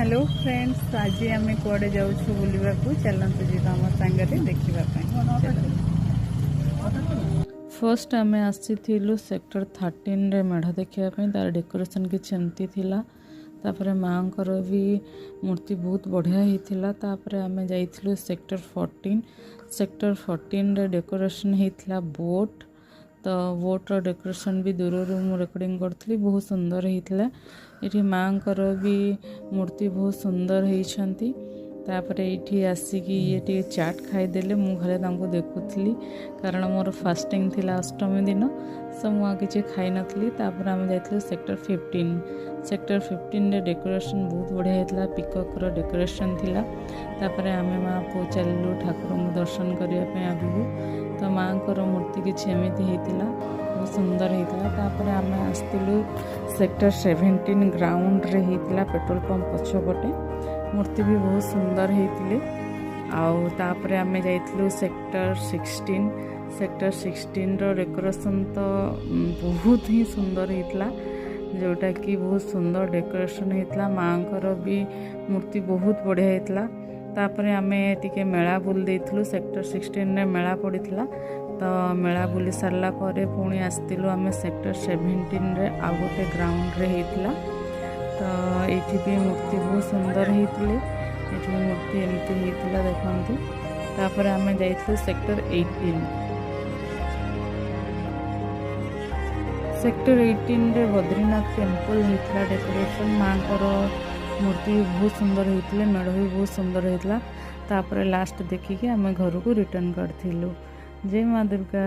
Hello friends, आज आम कुआडे जाऊँ बुलवा को चलतु जी आम सांगे देखा। फर्स्ट आम आसी सेक्टर 13 रे मेढ़ देखापी तार डेकोरेशन किसी एमती थिला। तापर माँ भी मूर्ति बहुत बढ़िया होता। तापर आम जाइलु सेक्टर 14। सेक्टर 14 रे डेकोरेशन होता बोट। तो बोट्र डेकोरेशन भी दूर मु रेकर्डिंग करी बहुत सुंदर होता। ये माँ भी मूर्ति बहुत सुंदर होती। तापर ये आसिकी ये चाट खाईदेले मु घरे देखुली कारण मोर फास्टिंग थिला अष्टमी दिन सो मुझे किसी खाई नी। तापर आम जाइलु सेक्टर 15। सेक्टर 15 रे डेकोरेशन बहुत बढ़िया होता। पिकॉक डेकोरेशन थिला। तापर आम माँ पु चलू ठाकुर दर्शन करने आगू। तो माँ मूर्ति किसी एमती होता बहुत सुंदर होता। तापर आम आसलु सेक्टर 17 ग्राउंड रे होता पेट्रोल पंप पछपटे मूर्ति भी बहुत सुंदर होते। आउे आम जाइलु सेक्टर 16। सेक्टर 16 रो डेकोरेशन तो बहुत ही सुंदर होता जोटा कि बहुत सुंदर डेकोरेशन होता। माँ भी मूर्ति बहुत बढ़िया होता। तापर आम टिके मेला बुल देइथलु। सेक्टर 16 रे मेला पड़ीथला। तो मेला बुली सारला परे पुणी आसतिलु आम सेक्टर 17 रे आउ गोटे ग्राउंड रे होता। तो ये भी मूर्ति बहुत सुंदर होते। ये मूर्ति एमती होता देखते। तापर आम जाइलु सेक्टर 18। सेक्टर 18 रे बद्रीनाथ टेम्पल होता डेकोरेशन। माँ मूर्ति भी बहुत सुंदर होते। मेढ़ भी बहुत सुंदर होता। तापर लास्ट देखिए आम घर को रिटर्न करथिलु। जय माँ दुर्गा।